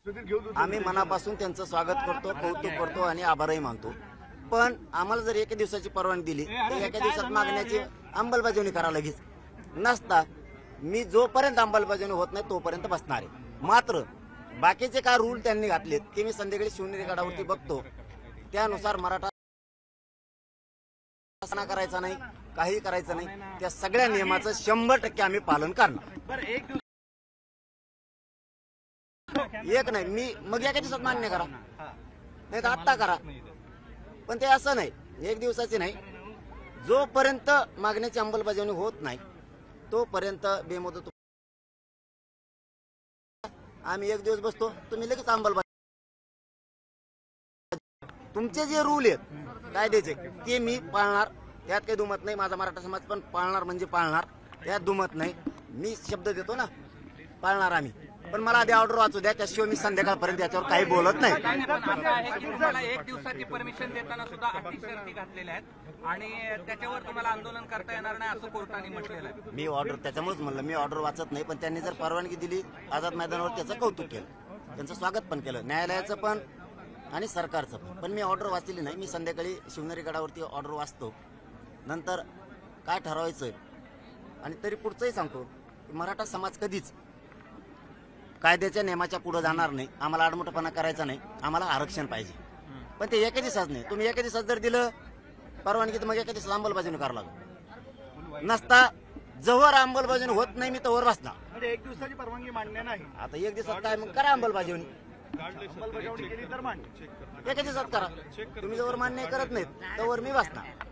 आम्ही मनापासून त्यांचं स्वागत करतो, कौतुक करतो आणि आभारही मानतो. पण आम्हाला जर एका दिवसाची परवानगी दिली तर एका दिवसात मागण्याची अंमलबजावणी करा लगेच नसता. मी जोपर्यंत अंमलबजावणी होत नाही तोपर्यंत बसणार आहे. मात्र बाकीचे काय रूल त्यांनी घातलेत ते मी संध्याकाळी शिवनेरी गडावरती बघतो. त्यानुसार मराठा करायचा नाही, काही करायचं नाही. त्या सगळ्या नियमाचं 100% आम्ही पालन करणार. एक नाही मी मग एका दिवसात मान्य करा, नाही तर आत्ता करा. पण ते असं नाही, एक दिवसाची नाही. जोपर्यंत मागण्याची अंमलबजावणी होत नाही तोपर्यंत बेमुदत आम्ही एक दिवस बसतो. तुम्ही लगेच अंमलबजावणी. तुमचे जे रूल आहेत कायद्याचे ते मी पाळणार, त्यात काही दुमत नाही. माझा मराठा समाज पण पाळणार म्हणजे पाळणार, त्यात दुमत नाही. मी शब्द देतो ना, पाळणार आम्ही. पण मला आधी ऑर्डर वाचू द्या, त्याशिवाय मी संध्याकाळपर्यंत याच्यावर काही बोलत नाही. तुम्हाला एक दिवसाची परमिशन देताना सुद्धा अटी शर्ती घातलेल्या आहेत आणि त्याच्यावर तुम्हाला आंदोलन करता येणार नाही असं कोर्टाने म्हटलेलं आहे. मी ऑर्डर त्याच्यामुळेच म्हणलं मी ऑर्डर वाचत नाही. पण त्यांनी जर परवानगी दिली आझाद मैदानावर त्याचं कौतुक केलं, त्यांचं स्वागत पण केलं, न्यायालयाचं पण आणि सरकारचं पण. पण मी ऑर्डर वाचली नाही. मी संध्याकाळी शिवनेरी गडावरती ऑर्डर वाचतो, नंतर काय ठरवायचंय. आणि तरी पुढचंही सांगतो, मराठा समाज कधीच कायद्याच्या नियमाच्या पुढे जाणार नाही. आम्हाला आडमुठेपणा करायचा नाही, आम्हाला आरक्षण पाहिजे. पण ते एका दिवसात नाही. तुम्ही एका दिवसात जर दिलं परवानगी तर मग एका दिवसात अंमलबजावणी करावं लागेल. नसता जवळ अंमलबजावणी होत नाही मी तवर बसणार. एक दिवसाची परवानगी मान्य नाही. आता एक दिवसात काय मग करा अंमलबजावणी. अंमलबजावणी केली तर मान्य. एका दिवसात करा. तुम्ही जवळ मान्य करत नाहीत तवर मी बसणार.